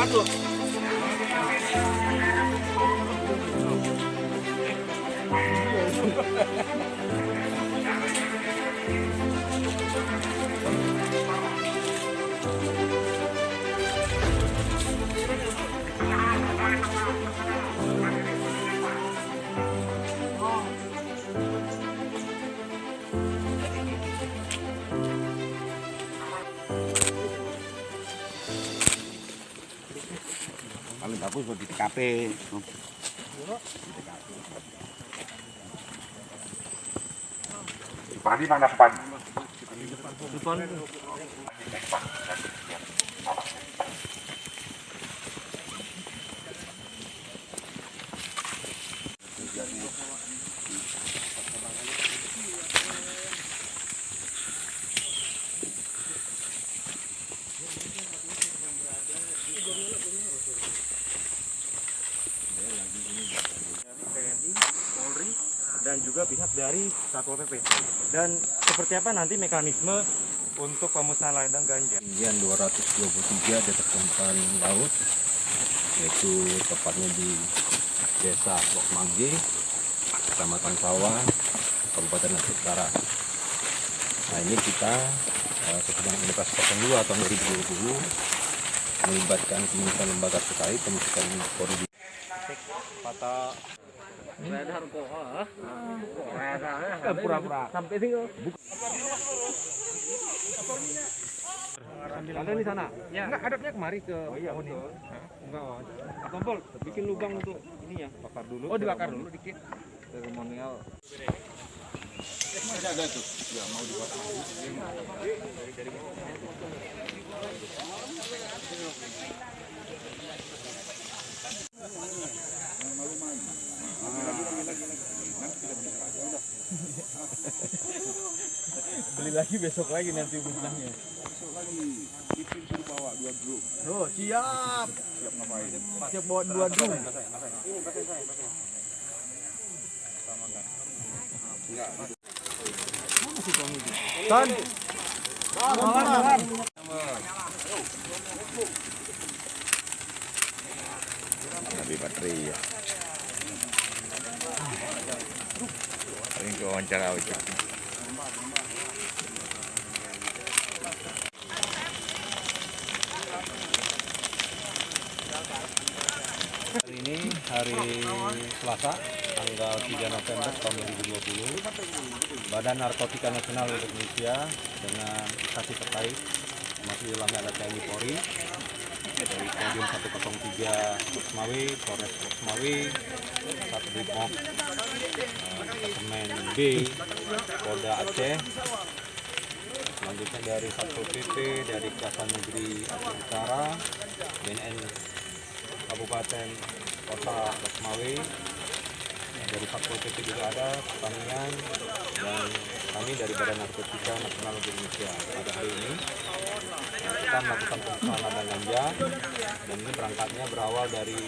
Waduh. Paling bagus di TKP. Padi mana pan? Depan. Polri dan juga pihak dari Satpol PP. Dan seperti apa nanti mekanisme untuk pemusnahan ladang ganja? Ketinggian 223 di permukaan laut, yaitu tepatnya di Desa Lok Mangge, Kecamatan Sawah, Kabupaten Aceh Utara. Nah, ini kita sesudah Operasi 02 tahun 2020 melibatkan kementerian lembaga terkait, kementerian Polri. Patah pura-pura sampai tinggal. Ada di sana. Ya. Enggak, hadapnya kemari ke pohon ini. Enggak. Tompol, bikin lubang untuk ini ya. Bakar dulu. Oh, dibakar dulu dikit. Seremonial. Masih ada tuh, ya mau dibakar. Beli lagi besok lagi nanti musnahnya. Besok lagi, Ipin suruh bawa 2 drum. Oh, siap. Siap ngapain? Siap bawa 2 drum. Ini pakai saya. Samakan. Enggak. Ton. Lebih baterai ya. Paling ke wawancara aja. Hari ini hari Selasa, tanggal 3 November tahun 2020, Badan Narkotika Nasional Indonesia dengan instansi terkait, masih dalamnya ada TNI Polri, dari Kodim 103 Losmawe, Polres Losmawe, Satu Brimob, Departemen B, Polda Aceh, selanjutnya dari Satpol PP, dari Kejaksaan Negeri Aceh Utara, BNN Kabupaten Kota Losmawe, dari Satpol PP juga ada, pertanian, dan kami dari Badan Narkotika Nasional Indonesia. Pada hari ini kita melakukan pemusnahan ladang ganja, dan ini berangkatnya berawal dari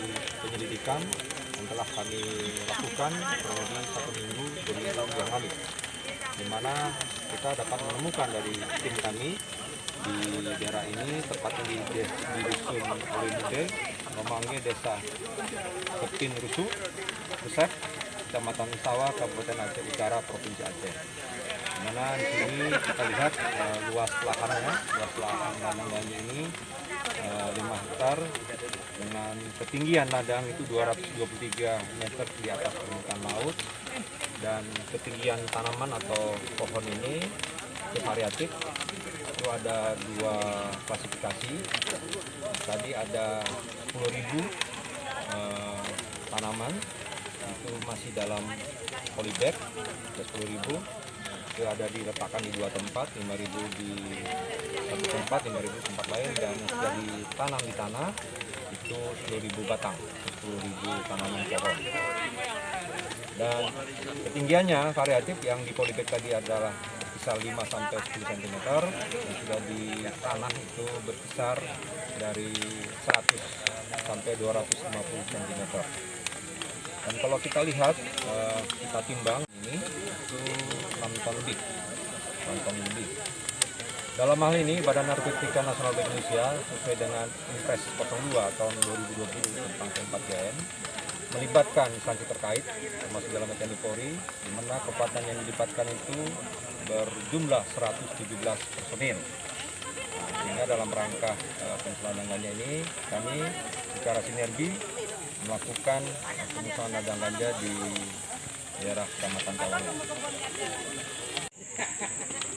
penyelidikan yang telah kami lakukan kurang lebih 1 minggu yang lalu, di mana kita dapat menemukan dari tim kami di daerah ini, tepatnya di Dusun Olimude, Romangge, Desa Kepin Rusu, Pusat, Kecamatan Sawah, Kabupaten Aceh Utara, Provinsi Aceh. Di mana di sini kita lihat luas lahan ladang ganja ini 5 hektar dengan ketinggian ladang itu 223 meter di atas permukaan laut, dan ketinggian tanaman atau pohon ini variatif. Itu ada 2 klasifikasi. Tadi ada 10.000 tanaman, itu masih dalam polybag, ada 10.000. Itu ada diletakkan di 2 tempat, 5.000 di satu tempat, 5.000 tempat lain, dan sudah ditanam di tanah itu 10.000 batang, 10.000 tanaman pohon. Dan ketinggiannya variatif, yang di polybag tadi adalah berkisar 5 sampai 10 cm, dan sudah di tanah itu berkisar dari 100 sampai 250 cm. Dan kalau kita lihat, kita timbang ini itu 6 ton lebih. Dalam hal ini, Badan Narkotika Nasional Indonesia sesuai dengan Impres 02 tahun 2020 tentang P4GN melibatkan instansi terkait, termasuk dalam TNI Polri, di mana kekuatan yang dilibatkan itu berjumlah 117 personil. Sehingga dalam rangka pemusnahan ganja ini, kami secara sinergi melakukan pemusnahan ladang ganja di daerah Kecamatan Tawangan.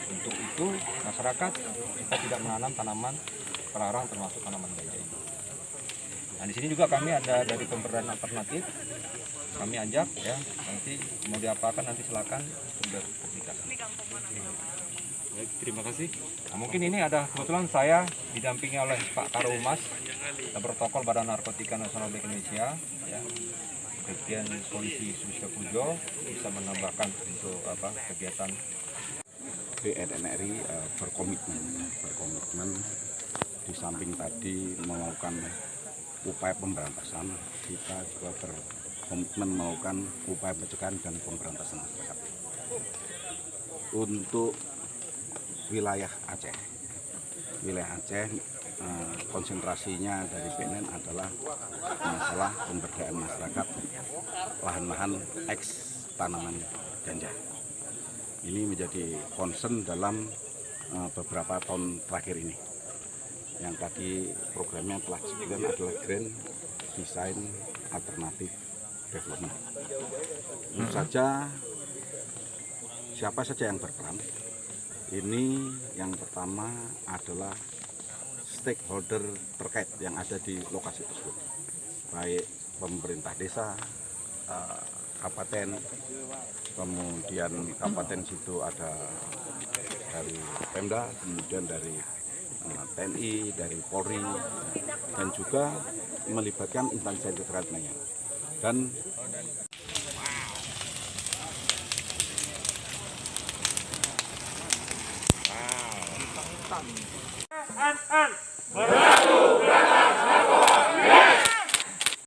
Untuk itu, masyarakat kita tidak menanam tanaman terlarang termasuk tanaman ganja ini. Nah, di sini juga kami ada dari pemberdayaan alternatif. Kami ajak ya, nanti mau diapakan nanti silakan berkomunikasi. Baik, terima kasih. Nah, mungkin ini ada kebetulan saya didampingi oleh Pak Karumas, protokol Badan Narkotika Nasional Indonesia, ya. Brigjen Polisi Sulistia Pujo bisa menambahkan untuk kegiatan. BNNRI berkomitmen di samping tadi melakukan upaya pemberantasan, kita juga berkomitmen melakukan upaya pencegahan dan pemberantasan masyarakat. Untuk wilayah Aceh, konsentrasinya dari BNN adalah masalah pemberdayaan masyarakat lahan-lahan eks tanaman ganja. Ini menjadi concern dalam beberapa tahun terakhir ini. Yang tadi programnya telah disebutkan adalah Grand Design Alternative Development. Tentu saja siapa saja yang berperan. Ini yang pertama adalah stakeholder terkait yang ada di lokasi tersebut, baik pemerintah desa, kabupaten, kemudian kabupaten situ ada dari Pemda, kemudian dari TNI, dari Polri, dan juga melibatkan instansi terkait lainnya. Dan